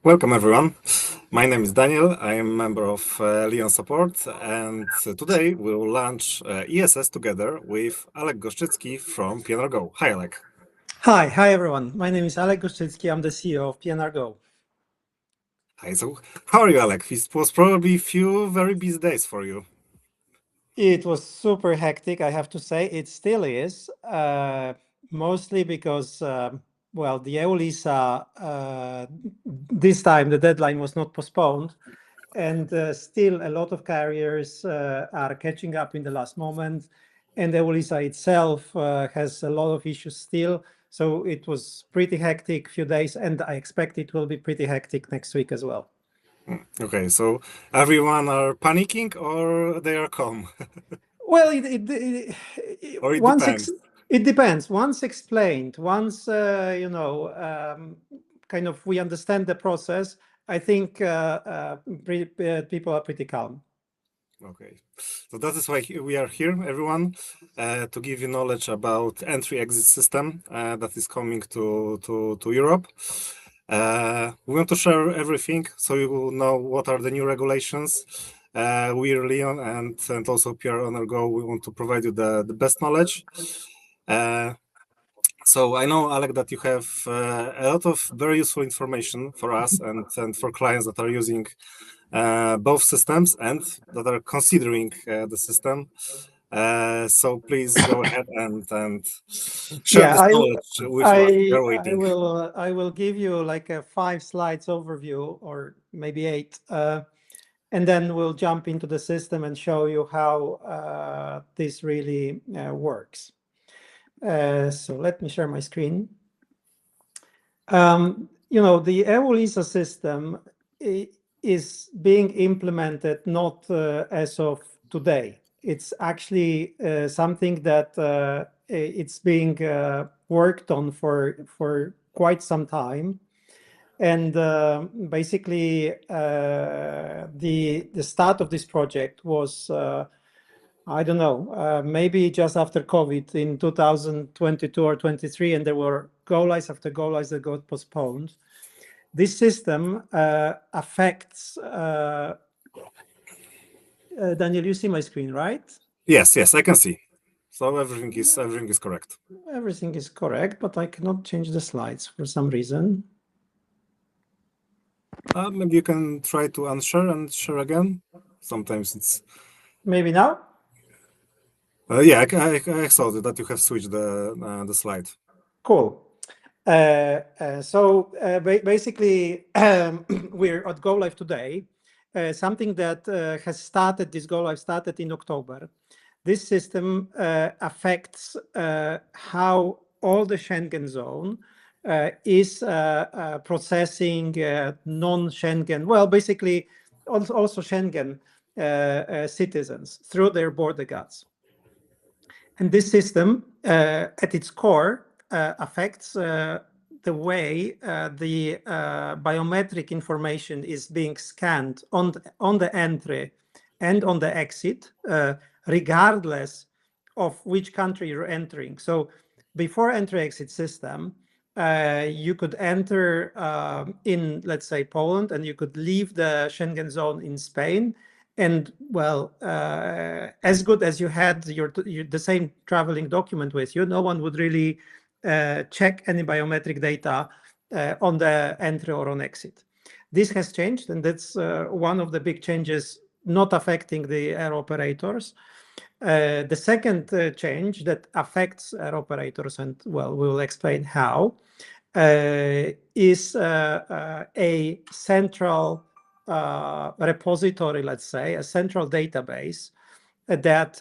Welcome everyone. My name is Daniel. I am a member of Leon Support, and today we will launch ESS together with Alek Goszczycki from PnrGo. Hi, Alek. Hi everyone. My name is Alek Goszczycki. I'm the CEO of PnrGo. Hi. So, how are you, Alek? This was probably a few very busy days for you. It was super hectic, I have to say. It still is, mostly because, the EULISA, this time the deadline was not postponed, and still a lot of carriers are catching up in the last moment, and EULISA itself has a lot of issues still. So it was pretty hectic few days, and I expect it will be pretty hectic next week as well. Okay, so everyone are panicking or they are calm? Well, Or it once depends. it depends. Once explained, once kind of we understand the process, I think people are pretty calm. Okay, so that is why we are here, everyone, to give you knowledge about entry-exit system that is coming to Europe. We want to share everything so you will know what are the new regulations. We are Leon and also PnrGo. We want to provide you the best knowledge. So I know, Alek, that you have a lot of very useful information for us and for clients that are using both systems and that are considering the system. So please go ahead and share this knowledge with us. We're waiting. I will give you like a 5 slides overview, or maybe 8, and then we'll jump into the system and show you how this really works. So let me share my screen. The EULISA system is being implemented not as of today. It's actually something that it's being worked on for quite some time. And basically, the start of this project was I don't know, maybe just after COVID in 2022 or 23, and there were go-lives after go-lives that got postponed. This system affects, Daniel, you see my screen, right? Yes, I can see. So everything is correct. Everything is correct, but I cannot change the slides for some reason. Maybe you can try to unshare and share again. Sometimes it's... Maybe now? Yeah, I saw that you have switched the slide. Cool. Basically, we're at Go Live today. Something that has started, this Go Live started in October. This system affects how all the Schengen zone is processing non-Schengen, well, basically also Schengen citizens through their border guards. And this system, at its core, affects the way the biometric information is being scanned on the entry and on the exit, regardless of which country you're entering. So before entry-exit system, you could enter in, let's say, Poland, and you could leave the Schengen zone in Spain. And well, as good as you had the same traveling document with you, no one would really check any biometric data on the entry or on exit. This has changed, and that's one of the big changes not affecting the air operators. The second change that affects air operators, and well, we will explain how, is a central repository, let's say, a central database that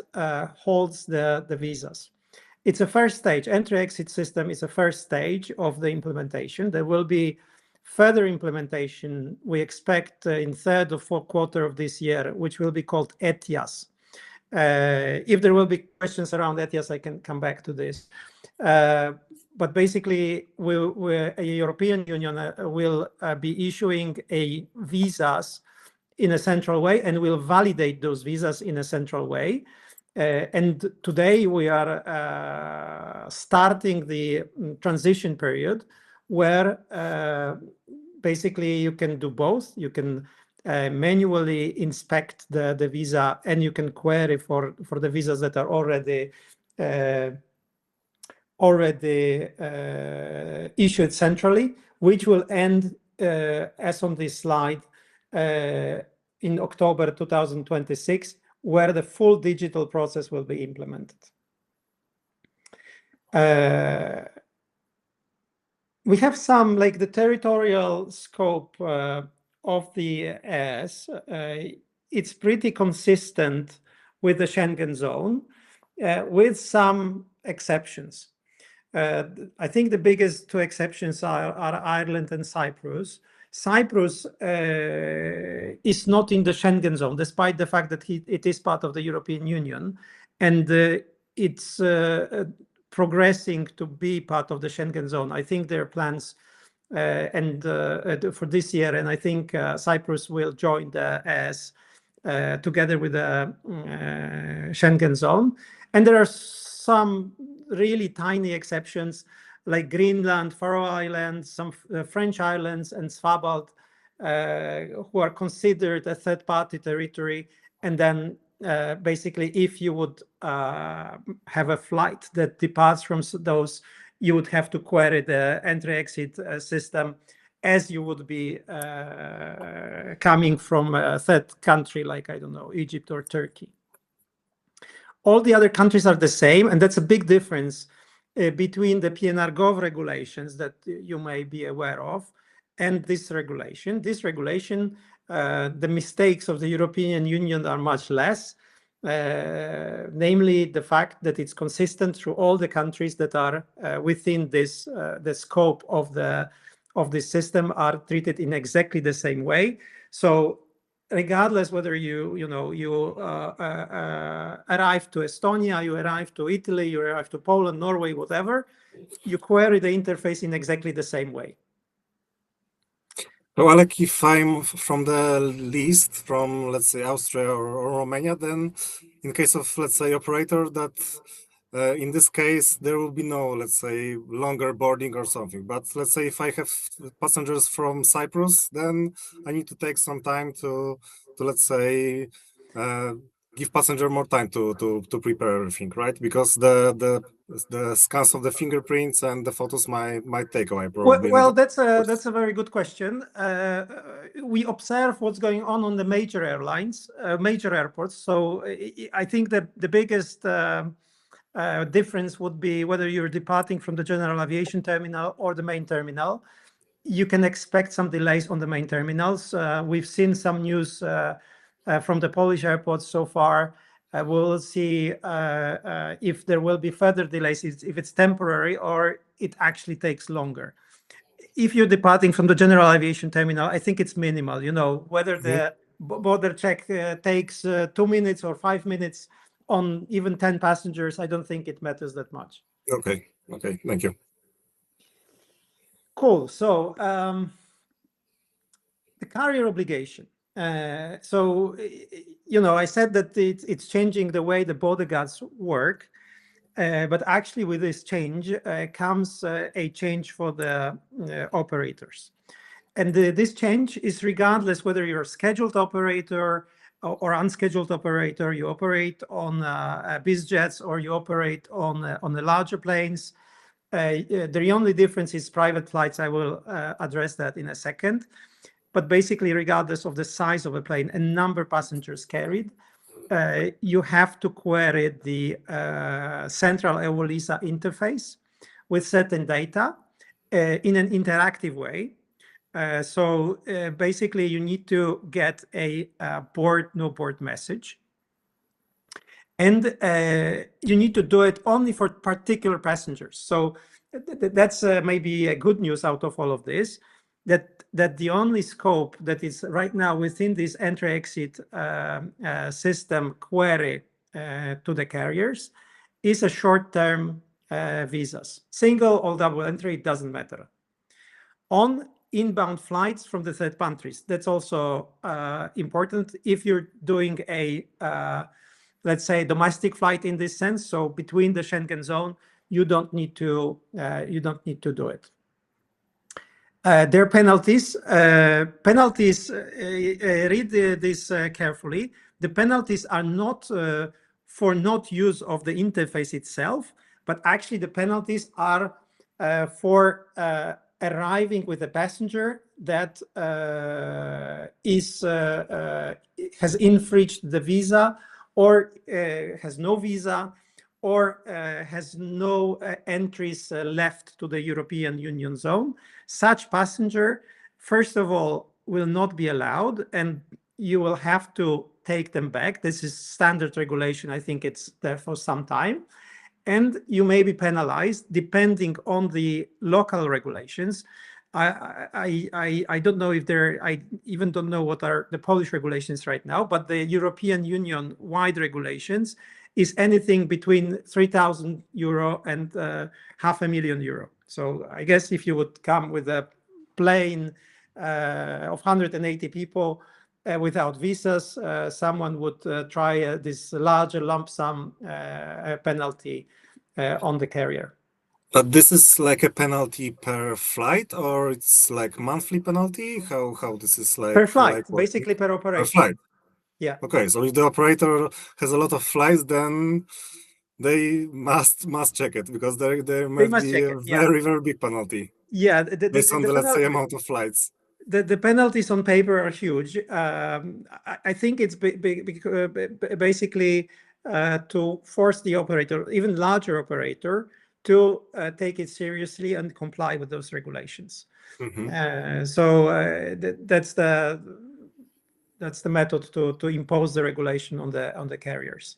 holds the visas. It's a first stage. Entry-exit system is a first stage of the implementation. There will be further implementation, we expect in third or fourth quarter of this year, which will be called ETIAS. If there will be questions around ETIAS, I can come back to this. But basically, a European Union will be issuing a visas in a central way, and will validate those visas in a central way. And today we are starting the transition period where basically you can do both. You can manually inspect the visa, and you can query for the visas that are already issued centrally, which will end, as on this slide, in October 2026, where the full digital process will be implemented. We have some, like the territorial scope of the EES. It's pretty consistent with the Schengen zone, with some exceptions. I think the biggest two exceptions are Ireland and Cyprus. Cyprus is not in the Schengen zone, despite the fact that it is part of the European Union, and it's progressing to be part of the Schengen zone. I think there are plans for this year, and I think Cyprus will join the EES together with the Schengen zone. And there are some really tiny exceptions, like Greenland, Faroe Islands, some French islands, and Svalbard, who are considered a third-party territory. And then basically, if you would have a flight that departs from those, you would have to query the entry-exit system as you would be coming from a third country, like, I don't know, Egypt or Turkey. All the other countries are the same, and that's a big difference between the PnrGo regulations that you may be aware of and this regulation. This regulation, the mistakes of the European Union are much less, namely the fact that it's consistent through all the countries that are within this the scope of this system are treated in exactly the same way. So regardless whether you arrive to Estonia, you arrive to Italy, you arrive to Poland, Norway, whatever, you query the interface in exactly the same way. So, Alek, if I'm from the list from, let's say, Austria or Romania, then in case of, let's say, operator, that in this case, there will be no, let's say, longer boarding or something. But let's say if I have passengers from Cyprus, then I need to take some time to let's say, give passenger more time to prepare everything, right? Because the scans of the fingerprints and the photos might take away probably. Well, that's a very good question. We observe what's going on the major airlines, major airports. So I think that the biggest difference would be whether you're departing from the general aviation terminal or the main terminal. You can expect some delays on the main terminals. We've seen some news from the Polish airports so far. We'll see if there will be further delays, if it's temporary or it actually takes longer. If you're departing from the general aviation terminal, I think it's minimal. You know, whether the border check takes 2 minutes or 5 minutes on even 10 passengers, I don't think it matters that much. Okay, thank you. Cool. So the carrier obligation. So, you know, I said that it's changing the way the border guards work, but actually with this change comes a change for the operators. And this change is regardless whether you're a scheduled operator or unscheduled operator, you operate on BizJets or you operate on the larger planes. The only difference is private flights. I will address that in a second. But basically, regardless of the size of a plane and number of passengers carried, you have to query the central EULISA interface with certain data in an interactive way. So basically, you need to get a board, no board message. And you need to do it only for particular passengers. So that's maybe a good news out of all of this, that the only scope that is right now within this entry-exit system query to the carriers is a short-term visas. Single or double entry, it doesn't matter. On inbound flights from the third countries, that's also important. If you're doing a, let's say, domestic flight in this sense, so between the Schengen zone, you don't need to do it. There are penalties. Read this carefully. The penalties are not for not use of the interface itself, but actually the penalties are for arriving with a passenger that has infringed the visa, or has no visa, or has no entries left to the European Union zone. Such passenger, first of all, will not be allowed, and you will have to take them back. This is standard regulation. I think it's there for some time. And you may be penalized depending on the local regulations. I don't know if I even don't know what are the Polish regulations right now, but the European Union wide regulations is anything between 3,000 euro and €500,000. So I guess if you would come with a plane of 180 people without visas, someone would try this larger lump sum penalty on the carrier. But this is like a penalty per flight, or it's like monthly penalty? How this is like Per flight, like basically per per operation. flight? Yeah. Okay, so if the operator has a lot of flights, then they must check it, because there must be check a it, yeah. very big penalty. Yeah, Based on the let's say amount of flights. The penalties on paper are huge. I think it's basically to force the operator, even larger operator, to take it seriously and comply with those regulations. So that's the method to impose the regulation on the carriers.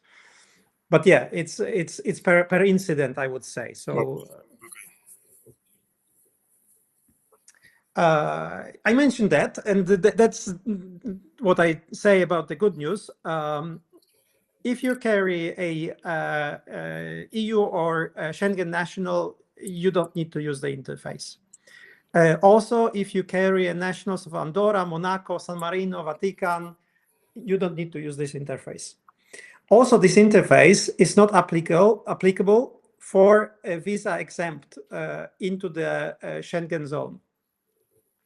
But yeah, it's per incident, I would say. So I mentioned that, and that's what I say about the good news. If you carry a EU or a Schengen national, you don't need to use the interface. Also, if you carry a nationals of Andorra, Monaco, San Marino, Vatican, you don't need to use this interface. Also, this interface is not applicable for a visa exempt into the Schengen zone.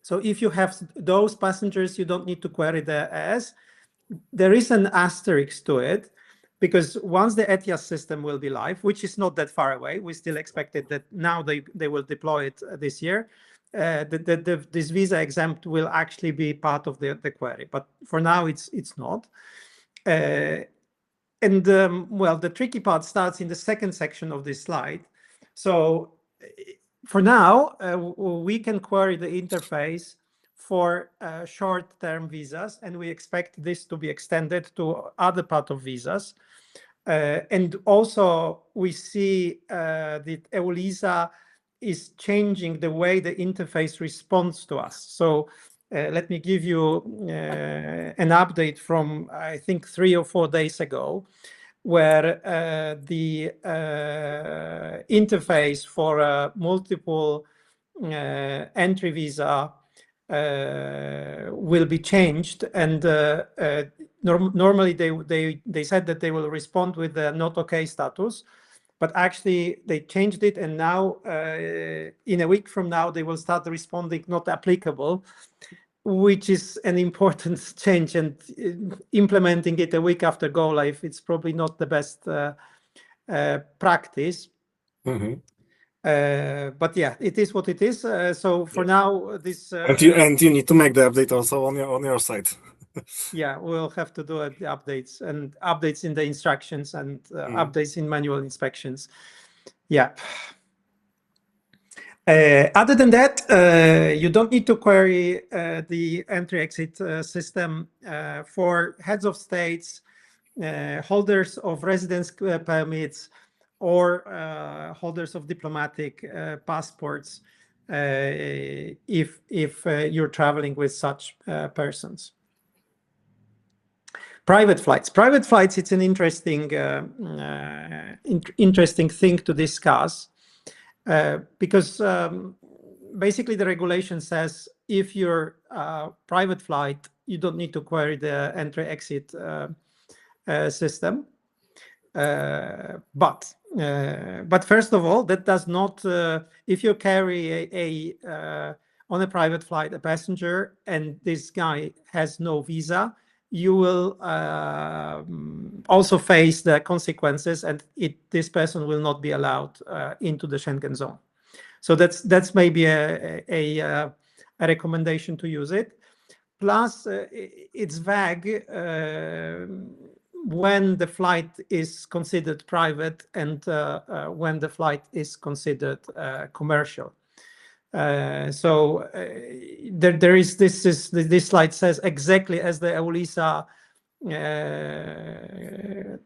So if you have those passengers, you don't need to query the EES. There is an asterisk to it, because once the ETIAS system will be live, which is not that far away, we still expected that now they will deploy it this year, this visa exempt will actually be part of the query. But for now, it's not. Well, the tricky part starts in the second section of this slide. So for now, we can query the interface for short-term visas, and we expect this to be extended to other part of visas. And also, we see that EULISA is changing the way the interface responds to us. So let me give you an update from, I think, 3 or 4 days ago, where the interface for a multiple entry visa will be changed. And normally they said that they will respond with the not okay status, but actually they changed it, and now in a week from now they will start responding not applicable, which is an important change, and implementing it a week after go live, it's probably not the best practice. But yeah, it is what it is. So for now, this and you need to make the update also on your site. Yeah, we'll have to do the updates in the instructions and updates in manual inspections. Yeah. Other than that, you don't need to query the entry-exit system for heads of states, holders of residence permits, or holders of diplomatic passports, if you're traveling with such persons. Private flights. Private flights, it's an interesting thing to discuss, because basically the regulation says if you're private flight, you don't need to query the entry-exit system. But first of all, that does not, if you carry a on a private flight, a passenger, and this guy has no visa, you will also face the consequences, and this person will not be allowed into the Schengen zone. So that's maybe a recommendation to use it. Plus, it's vague when the flight is considered private and when the flight is considered commercial. So there is this slide says exactly as the EULISA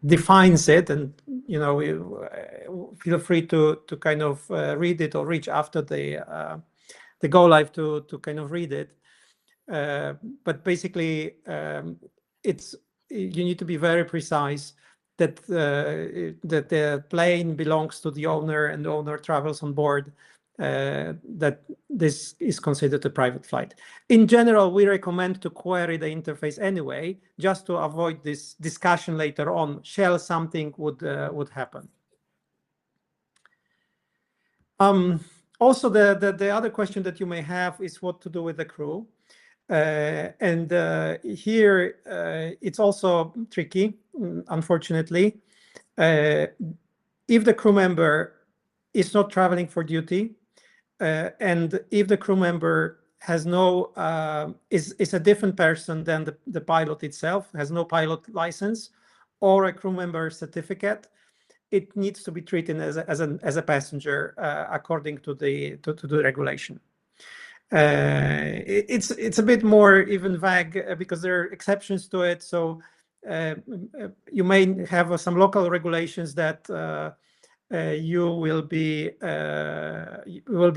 defines it, and feel free to kind of read it or reach after the go live to kind of read it. But basically, you need to be very precise that that the plane belongs to the owner and the owner travels on board. That this is considered a private flight. In general, we recommend to query the interface anyway, just to avoid this discussion later on. Shall something would happen? Also, the other question that you may have is what to do with the crew. And here it's also tricky, unfortunately. If the crew member is not traveling for duty, and if the crew member has no is a different person than the pilot itself, has no pilot license or a crew member certificate, it needs to be treated as a passenger according to the regulation. It's a bit more even vague because there are exceptions to it. So you may have some local regulations that will be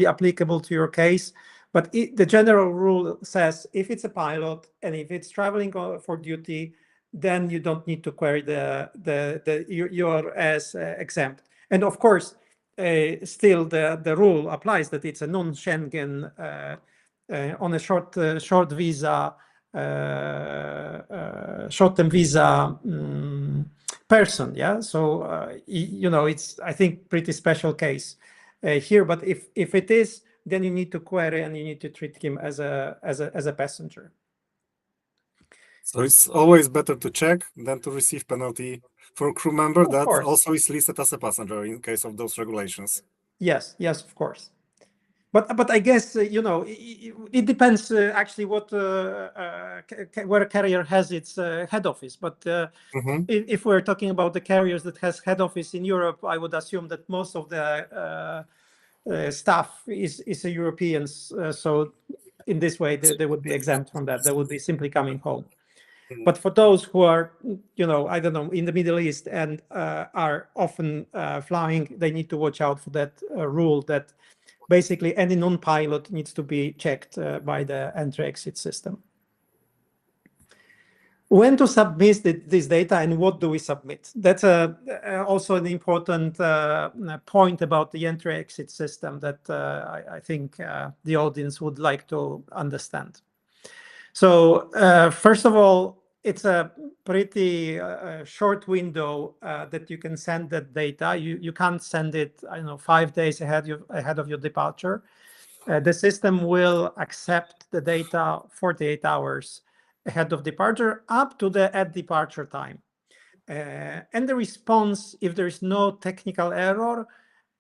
applicable to your case. But the general rule says if it's a pilot and if it's traveling for duty, then you don't need to query your as exempt. And of course, still the rule applies that it's a non-Schengen on a short visa, short-term visa person. Yeah, so it's, I think, pretty special case here. But if it is, then you need to query and you need to treat him as a passenger. So it's always better to check than to receive penalty for a crew member that also is listed as a passenger in case of those regulations. Yes, of course. But I guess it depends actually what where a carrier has its head office. But if we're talking about the carriers that has head office in Europe, I would assume that most of the staff is a Europeans. So in this way, they would be exempt from that. They would be simply coming home. But for those who are, I don't know, in the Middle East and are often flying, they need to watch out for that rule that basically any non-pilot needs to be checked by the entry-exit system. When to submit this data and what do we submit? That's also an important point about the entry-exit system that I think the audience would like to understand. So first of all, it's a pretty short window that you can send that data. You can't send it, 5 days ahead of your departure. The system will accept the data 48 hours ahead of departure up to the at departure time. And the response, if there is no technical error,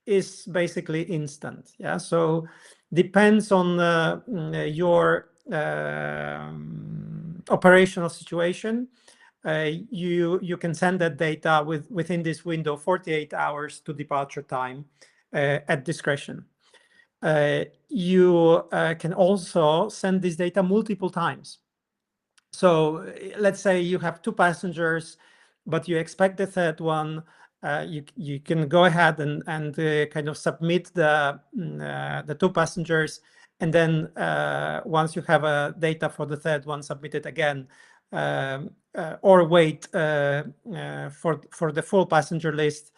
is basically instant. Yeah, so depends on your operational situation. You can send that data within this window 48 hours to departure time at discretion. You can also send this data multiple times. So let's say you have 2 passengers, but you expect the third one. You can go ahead and kind of submit the 2 passengers, and then once you have data for the third one, submit it again, or wait for the full passenger list.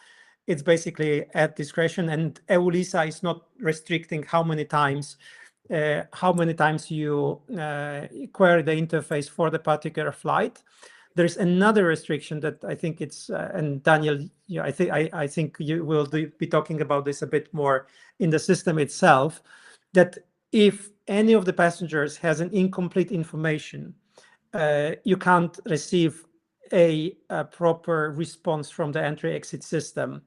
It's basically at discretion, and EULISA is not restricting how many times you query the interface for the particular flight. There's another restriction that I think it's, and Daniel, I think you will be talking about this a bit more in the system itself, that if any of the passengers has an incomplete information, you can't receive a proper response from the entry-exit system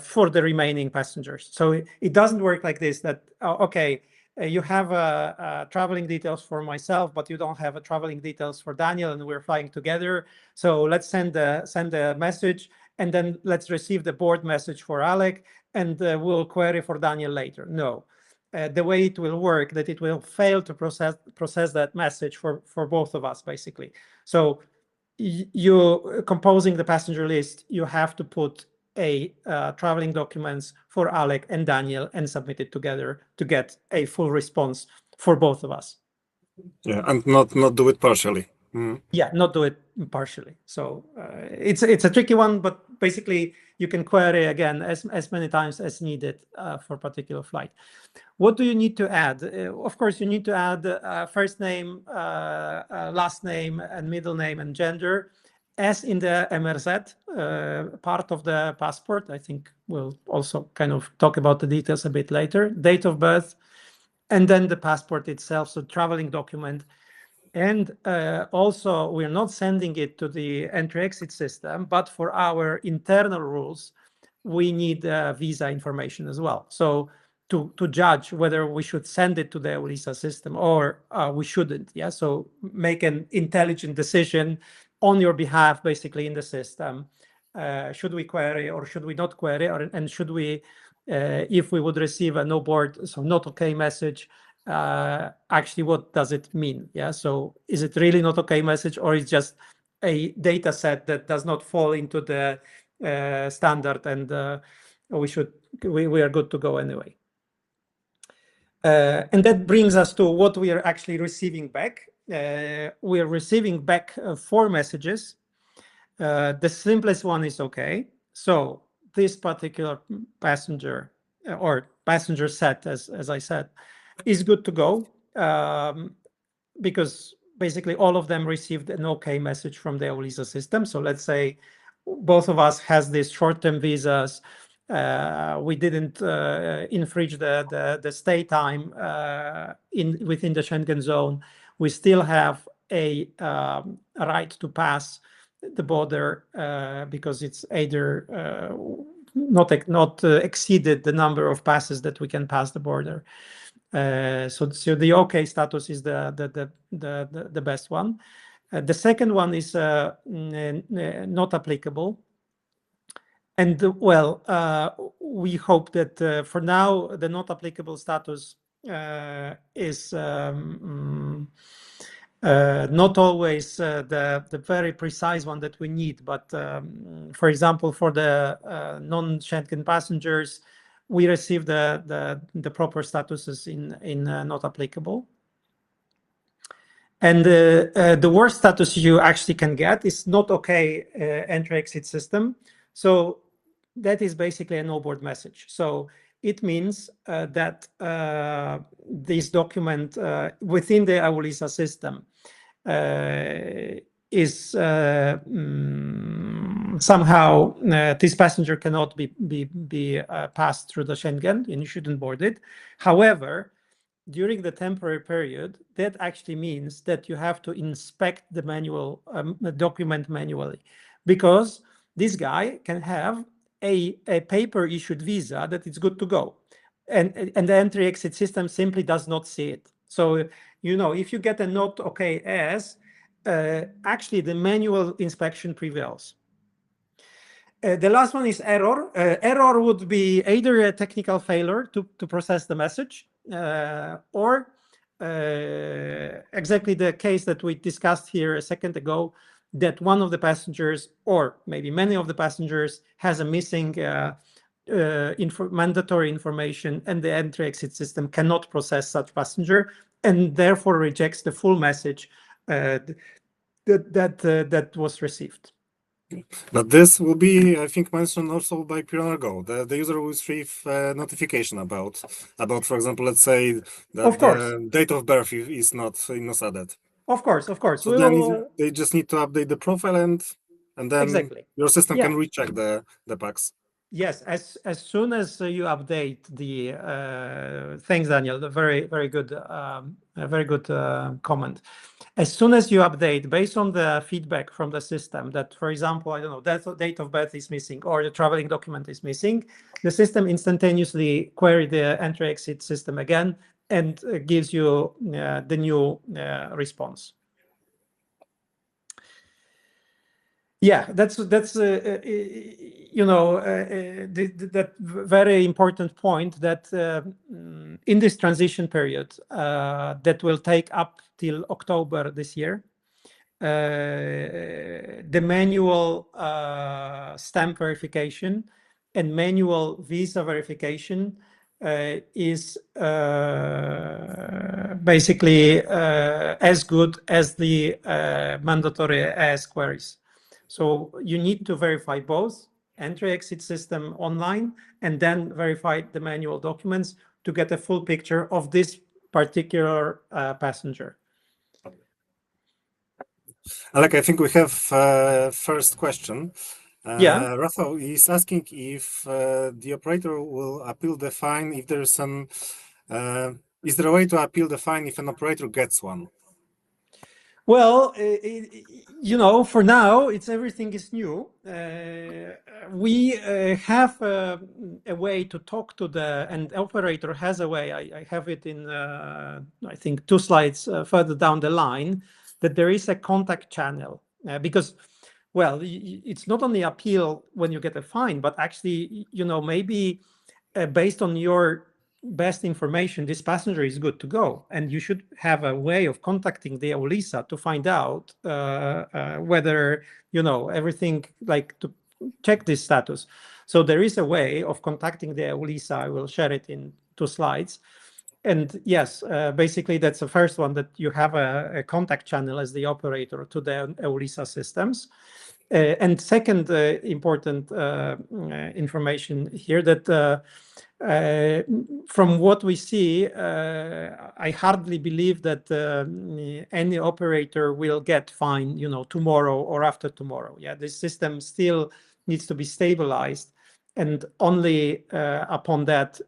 for the remaining passengers. So it doesn't work like this, that, okay, you have traveling details for myself, but you don't have traveling details for Daniel, and we're flying together. So let's send a message, and then let's receive the board message for Alec, and we'll query for Daniel later. No. The way it will work, that it will fail to process that message for both of us, basically. So you composing the passenger list, you have to put a traveling documents for Alec and Daniel and submit it together to get a full response for both of us. Yeah, and not do it partially. Yeah, not do it partially. So it's a tricky one, but basically you can query again as many times as needed for a particular flight. What do you need to add? Of course, you need to add first name, last name, and middle name and gender, as in the MRZ part of the passport. I think we'll also kind of talk about the details a bit later. Date of birth, and then the passport itself, so traveling document. And also, we're not sending it to the entry-exit system, but for our internal rules, we need visa information as well. So to judge whether we should send it to the EULISA system or we shouldn't. Yeah. So make an intelligent decision on your behalf, basically in the system. Should we query or should we not query? And should we, if we would receive a no board, so not okay message, actually what does it mean? Yeah. So is it really not okay message, or is just a data set that does not fall into the standard, and we are good to go anyway. And that brings us to what we are actually receiving back. We are receiving back 4 messages. The simplest one is okay. So this particular passenger or passenger set, as I said, is good to go, because basically all of them received an okay message from the EULISA system. So let's say both of us has these short-term visas. We didn't infringe the stay time within the Schengen zone. We still have a right to pass the border because it's either not exceeded the number of passes that we can pass the border. So the okay status is the best one. The second one is not applicable. And well, we hope that for now the not applicable status is not always the very precise one that we need. But for example, for the non-Schengen passengers, we receive the proper statuses in not applicable. And the worst status you actually can get is not okay entry-exit system. So that is basically a no board message. So it means that this document within the EULISA system is somehow this passenger cannot be passed through the Schengen, and you shouldn't board it. However, during the temporary period, that actually means that you have to inspect the manual document manually, because this guy can have a paper issued visa that is good to go, and the entry-exit system simply does not see it. So if you get a not okay as, actually the manual inspection prevails. The last one is error. Error would be either a technical failure to process the message, or exactly the case that we discussed here a second ago, that one of the passengers, or maybe many of the passengers, has a missing mandatory information, and the entry-exit system cannot process such passenger, and therefore rejects the full message that was received. But this will be, I think, mentioned also by PnrGo. The user will receive notification about, for example, let's say that the date of birth is not added. Of course. So then they just need to update the profile, and then exactly. your system can recheck the packs. Yes, as soon as you update the thanks, Daniel. The very good comment. As soon as you update, based on the feedback from the system, that, for example, I don't know, that date of birth is missing or the traveling document is missing, the system instantaneously query the entry-exit system again and gives you the new response. Yeah, that's you know, that very important point that in this transition period that will take up till October this year, the manual stamp verification and manual visa verification is basically as good as the mandatory EES queries. So you need to verify both entry-exit system online and then verify the manual documents to get a full picture of this particular passenger. Alek, I think we have first question. Yeah. Rafa is asking if the operator will appeal the fine if there's an. Is there a way to appeal the fine if an operator gets one? Well, you know, for now, everything is new. We have a way to talk to and operator has a way. I have it in, I think, 2 slides further down the line, that there is a contact channel because, well, it's not only appeal when you get a fine, but actually, you know, maybe based on your best information, this passenger is good to go, and you should have a way of contacting the EULISA to find out whether, you know, everything, like to check this status. So there is a way of contacting the EULISA. I will share it in 2 slides. And yes, basically that's the first one, that you have a contact channel as the operator to the EULISA systems. And second important information here, that from what we see, I hardly believe that any operator will get fined, you know, tomorrow or after tomorrow. Yeah, this system still needs to be stabilized, and only upon that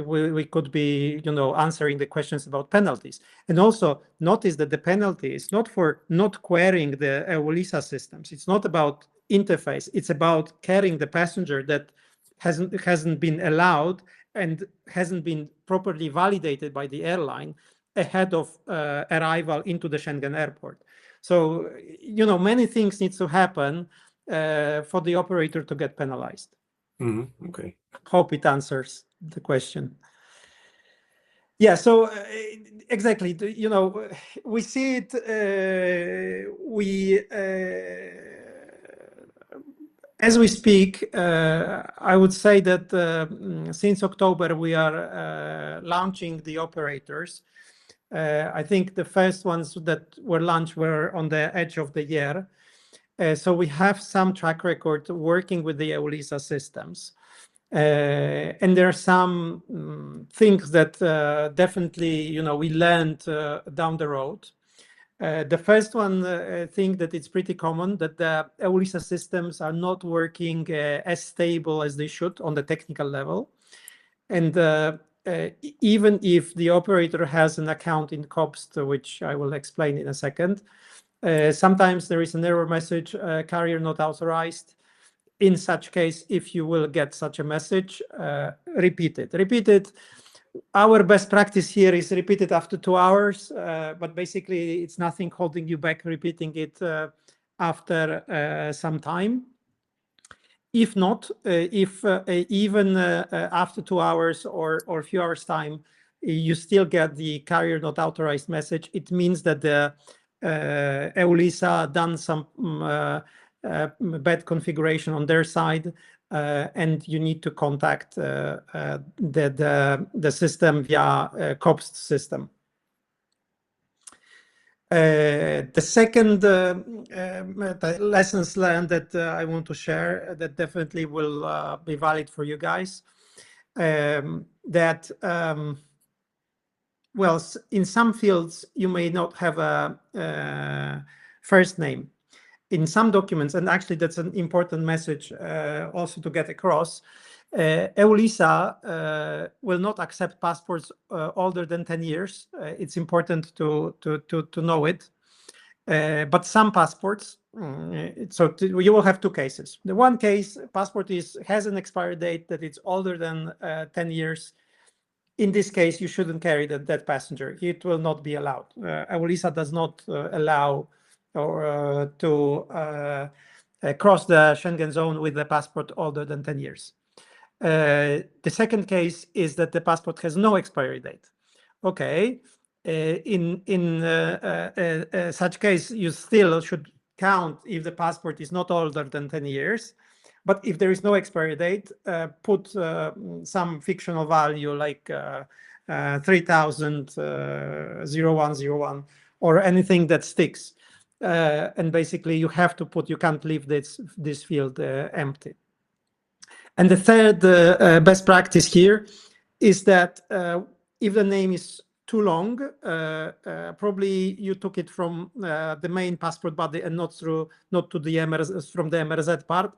we could be, you know, answering the questions about penalties. And also notice that the penalty is not for not querying the EULISA systems. It's not about interface. It's about carrying the passenger that hasn't been allowed and hasn't been properly validated by the airline ahead of arrival into the Schengen airport. So, you know, many things need to happen for the operator to get penalized. Mm-hmm. Okay. Hope it answers the question. Yeah, so exactly, you know, we see it, as we speak, I would say that since October, we are launching the operators. I think the first ones that were launched were on the edge of the year. So we have some track record working with the EULISA systems. And there are some things that definitely, you know, we learned down the road. The first one thing that it's pretty common, that the EULISA systems are not working as stable as they should on the technical level. And even if the operator has an account in COBST, which I will explain in a second, sometimes there is an error message, carrier not authorized. In such case, if you will get such a message, repeat it. Repeat it. Our best practice here is repeat it after 2 hours, but basically it's nothing holding you back repeating it after some time. If not, if even after 2 hours or a few hours time, you still get the carrier not authorized message, it means that the EULISA done some bad configuration on their side, and you need to contact the system via COBST system. The second lessons learned that I want to share, that definitely will be valid for you guys, that well, in some fields you may not have a first name, in some documents, and actually that's an important message also to get across, EULISA will not accept passports older than 10 years. It's important to know it. But some passports, you will have two cases. The one case, passport has an expiry date that it's older than 10 years. In this case, you shouldn't carry that passenger. It will not be allowed. EULISA does not allow or to cross the Schengen zone with a passport older than 10 years. The second case is that the passport has no expiry date. Okay, in such case, you still should count if the passport is not older than 10 years. But if there is no expiry date, put some fictional value like 3000 or anything that sticks. And basically you have to put, you can't leave this field empty. And the third best practice here is that if the name is too long, probably you took it from the main passport body and not to the MRZ, from the MRZ part.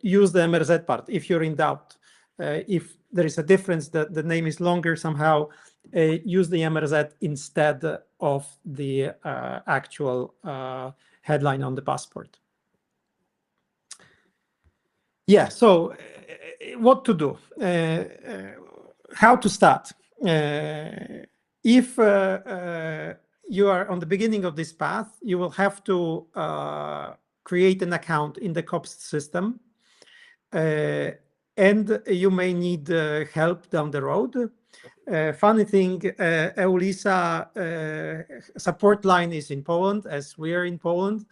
Use the MRZ part if you're in doubt. If there is a difference that the name is longer somehow, use the MRZ instead of the actual headline on the passport. Yeah, so what to do? How to start? If you are on the beginning of this path, you will have to create an account in the COBST system, and you may need help down the road. Funny thing, EULISA support line is in Poland, as we are in Poland,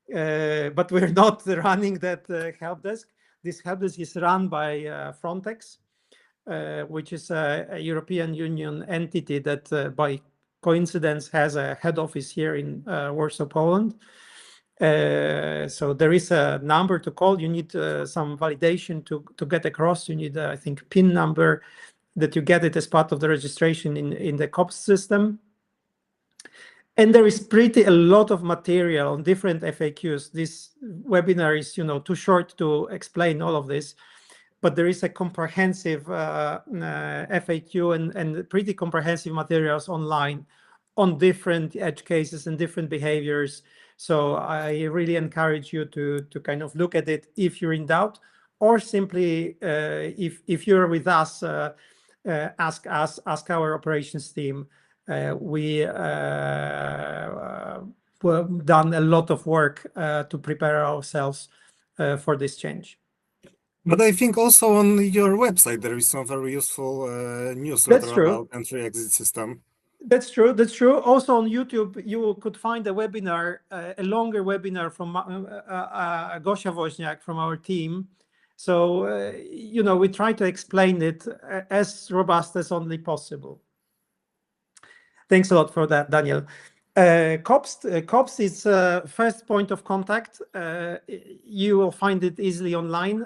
but we're not running that help desk. This help desk is run by Frontex, which is a European Union entity that by coincidence has a head office here in Warsaw, Poland. So there is a number to call. You need some validation to get across. You need, I think, PIN number that you get it as part of the registration in the COBST system. And there is a lot of material on different FAQs. This webinar is, too short to explain all of this, but there is a comprehensive FAQ and pretty comprehensive materials online on different edge cases and different behaviors. So I really encourage you to kind of look at it if you're in doubt, or simply if you're with us, ask our operations team. We've done a lot of work to prepare ourselves for this change. But I think also on your website there is some very useful newsletter about entry-exit system. That's true. Also on YouTube, you could find a webinar, a longer webinar from Gosia Woźniak from our team. So, we try to explain it as robust as only possible. Thanks a lot for that, Daniel. COBST is first point of contact. You will find it easily online.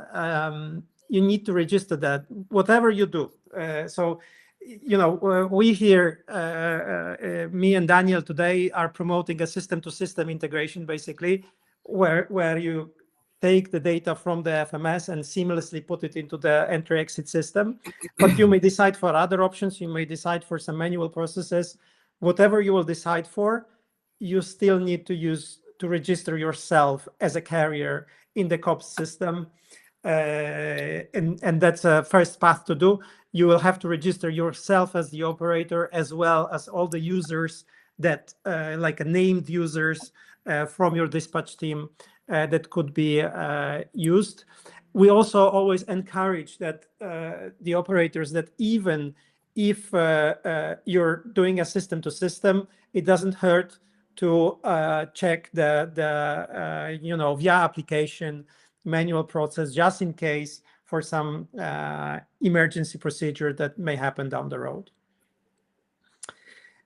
You need to register that, whatever you do. We here, me and Daniel today are promoting a system-to-system integration, basically, where you take the data from the FMS and seamlessly put it into the entry-exit system. But you may decide for other options. You may decide for some manual processes. Whatever you will decide for, you still need to register yourself as a carrier in the COBST system. And that's a first path to do. You will have to register yourself as the operator, as well as all the users that, like named users from your dispatch team that could be used. We also always encourage that the operators that even if you're doing a system to system, it doesn't hurt to check the via application manual process, just in case for some emergency procedure that may happen down the road.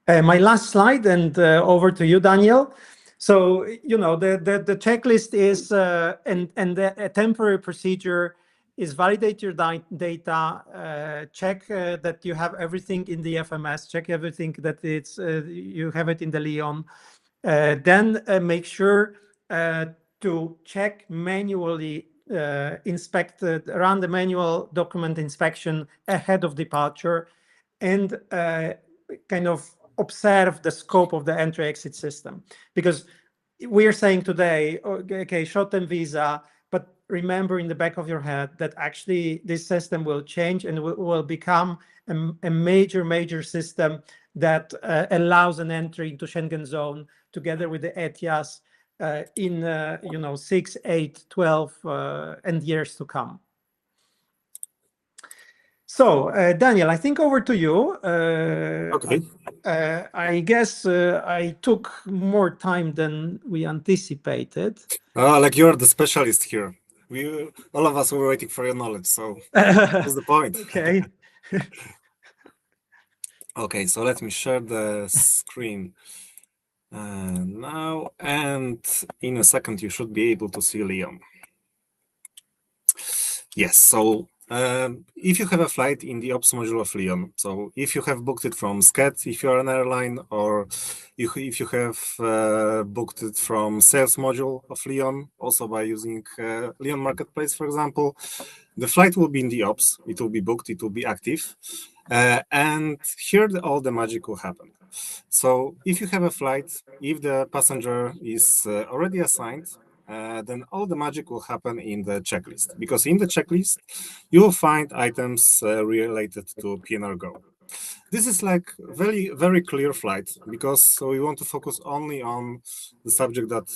My last slide, and over to you, Daniel. So, the checklist is, and a temporary procedure is validate your data, check that you have everything in the FMS, check everything that you have it in the Leon. Then make sure to check manually, run the manual document inspection ahead of departure, and kind of observe the scope of the entry-exit system. Because we are saying today, okay, short-term visa, but remember in the back of your head that actually this system will change and will become a major system that allows an entry into Schengen zone together with the ETIAS in 6, 8, 12 and years to come. So, Daniel, I think over to you. Okay. I guess I took more time than we anticipated. Like you're the specialist here. All of us were waiting for your knowledge, so what's the point? Okay. Okay, so let me share the screen now, and in a second you should be able to see Leon. Yes, so if you have a flight in the ops module of Leon, so if you have booked it from SCAT, if you're an airline, or if you have booked it from sales module of Leon, also by using Leon Marketplace, for example, the flight will be in the ops, it will be booked, it will be active, and here all the magic will happen. So if you have a flight, if the passenger is already assigned, then all the magic will happen in the checklist, because in the checklist you will find items related to PnrGo. This is like very clear flight, because we want to focus only on the subject that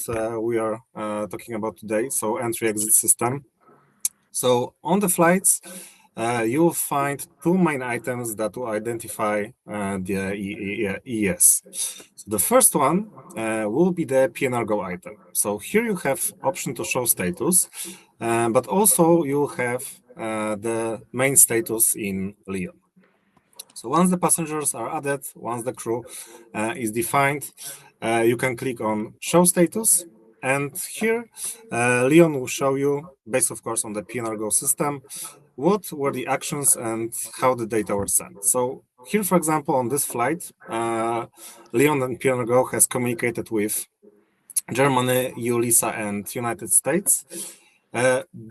we are talking about today, so entry-exit system. So on the flights, you will find two main items that will identify the EES. So the first one will be the PnrGo item. So here you have option to show status, but also you have the main status in Leon. So once the passengers are added, once the crew is defined, you can click on show status. And here, Leon will show you, based of course on the PnrGo system, what were the actions and how the data were sent. So here, for example, on this flight, Leon and PnrGo has communicated with Germany, EULISA, and United States.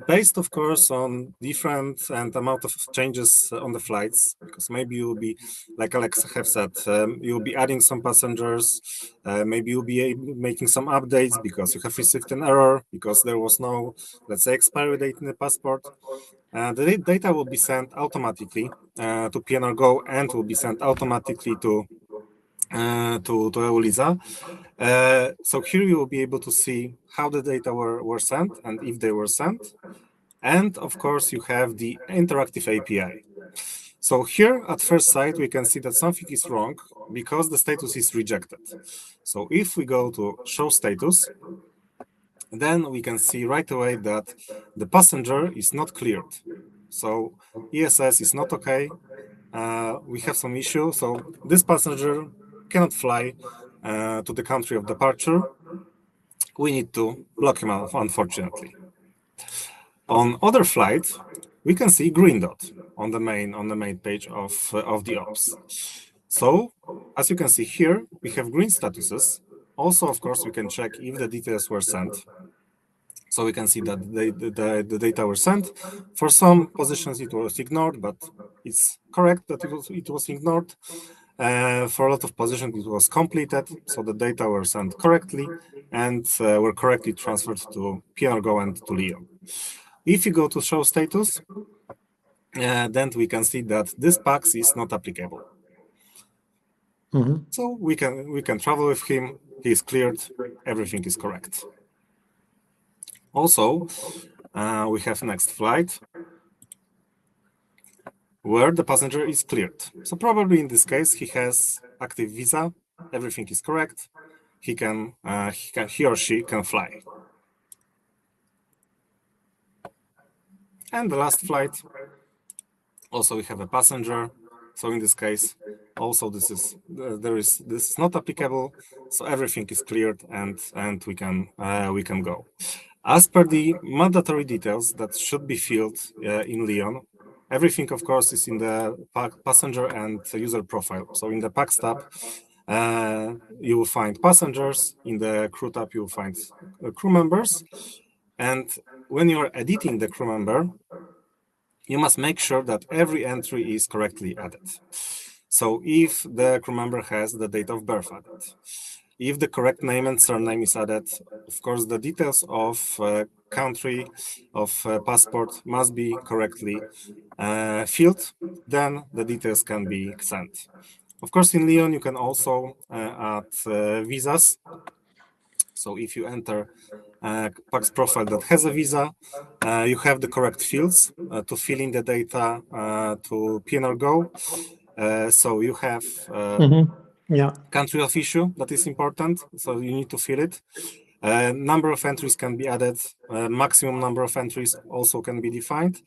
Based, of course, on different and amount of changes on the flights, because maybe you'll be, like Alex have said, you'll be adding some passengers, maybe you'll be making some updates because you have received an error, because there was no, let's say, expiry date in the passport. The data will be sent automatically to PnrGo and will be sent automatically to EULISA. So here you will be able to see how the data were sent and if they were sent. And of course, you have the interactive API. So here at first sight, we can see that something is wrong because the status is rejected. So if we go to show status, then we can see right away that the passenger is not cleared. So ESS is not okay. We have some issue. So this passenger cannot fly to the country of departure. We need to block him out, unfortunately. On other flight, we can see green dot on the main page of the ops. So as you can see here, we have green statuses. Also, of course, we can check if the details were sent. So we can see that the data were sent. For some positions, it was ignored, but it's correct that it was ignored. For a lot of positions, it was completed, so the data were sent correctly and were correctly transferred to PnrGo and to Leon. If you go to show status, then we can see that this PAX is not applicable. So we can travel with him. He is cleared. Everything is correct. Also, we have next flight where the passenger is cleared. So probably in this case, he has active visa, everything is correct. He or she can fly. And the last flight, also we have a passenger. So in this case, also this is not applicable. So everything is cleared and we can go. As per the mandatory details that should be filled in Leon, everything, of course, is in the passenger and user profile. So in the PAX tab, You will find passengers. In the crew tab, you will find crew members. And when you are editing the crew member, you must make sure that every entry is correctly added. So if the crew member has the date of birth added, if the correct name and surname is added, of course, the details of country of passport must be correctly filled, then the details can be sent. Of course, in Leon, you can also add visas. So if you enter PAX profile that has a visa, you have the correct fields to fill in the data to PnrGo. So you have country of issue that is important, so you need to fill it. Number of entries can be added, maximum number of entries also can be defined,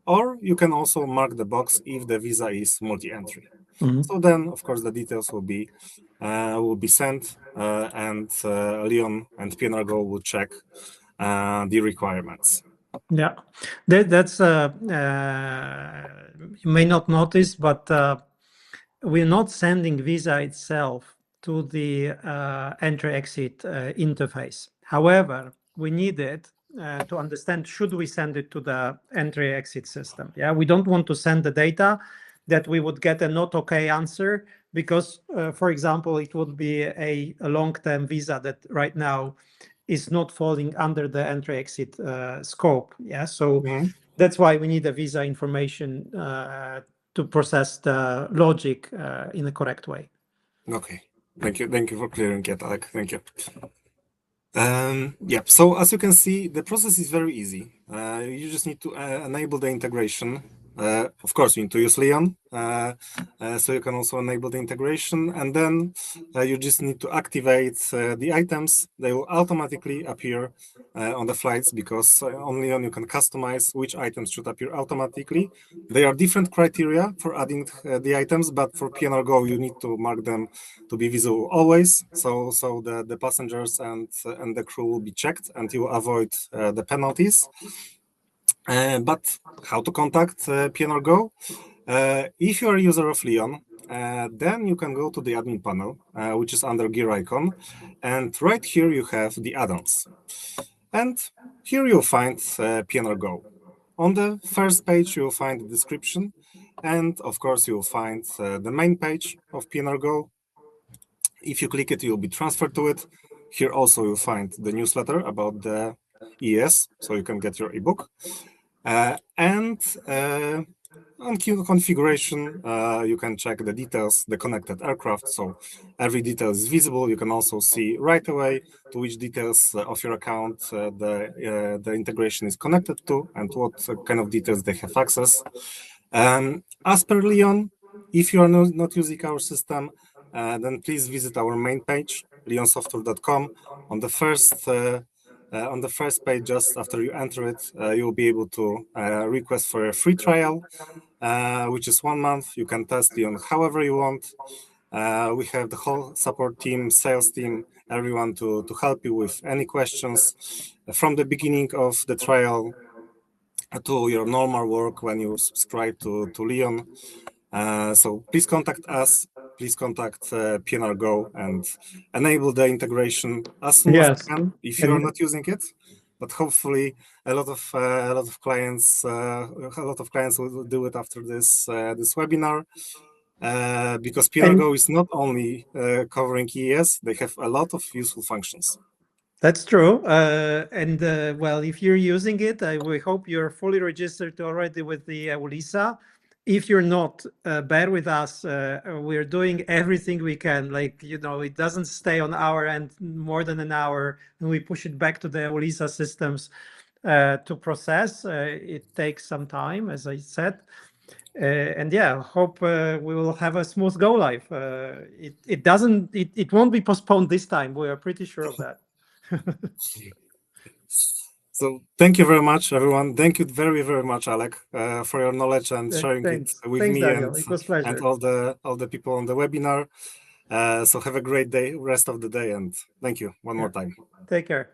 or you can also mark the box if the visa is multi-entry. So then, of course, the details will be sent, and Leon and PnrGo will check the requirements. Yeah, that's you may not notice, but we're not sending visa itself to the entry-exit interface. However, we need it to understand, should we send it to the entry-exit system? Yeah, we don't want to send the data that we would get a not okay answer because, for example, it would be a long-term visa that right now is not falling under the entry-exit scope. Yeah, so that's why we need the visa information to process the logic in a correct way. Okay, thank you for clearing it, Alek. Thank you. Yeah, so as you can see, the process is very easy. You just need to enable the integration. Of course, you need to use Leon, so you can also enable the integration, and then you just need to activate the items. They will automatically appear on the flights because on Leon you can customize which items should appear automatically. There are different criteria for adding the items, but for PnrGo you need to mark them to be visible always. So the passengers and the crew will be checked, and you will avoid the penalties. But how to contact PnrGo? If you are a user of Leon, then you can go to the admin panel, which is under gear icon, and right here you have the add-ons. And here you'll find PnrGo. On the first page, you'll find the description, and of course you'll find the main page of PnrGo. If you click it, you'll be transferred to it. Here also you'll find the newsletter about the EES, so you can get your ebook. And on configuration, you can check the details, the connected aircraft. So every detail is visible. You can also see right away to which details of your account the integration is connected to and what kind of details they have access. As per Leon, if you are not using our system, then please visit our main page, leonsoftware.com. On the first page, just after you enter it, you'll be able to request for a free trial, which is 1 month. You can test Leon however you want. We have the whole support team, sales team, everyone to help you with any questions from the beginning of the trial to your normal work when you subscribe to Leon. So please contact us. Please contact PnrGo and enable the integration as soon as you can if you are not using it. But hopefully, a lot of clients will do it after this webinar. Because PnrGo is not only covering EES, they have a lot of useful functions. That's true. Well, if you're using it, we hope you're fully registered already with the EULISA. If you're not, bear with us. We're doing everything we can. Like, it doesn't stay on our end more than an hour, and we push it back to the EULISA systems to process. It takes some time, as I said. And yeah, hope we will have a smooth go live. It won't be postponed this time. We are pretty sure of that. So thank you very much, everyone. Thank you very, very much, Alek, for your knowledge and sharing it with me Daniel. It was a pleasure. and all the people on the webinar. So have a great day, rest of the day, and thank you one more time. Take care.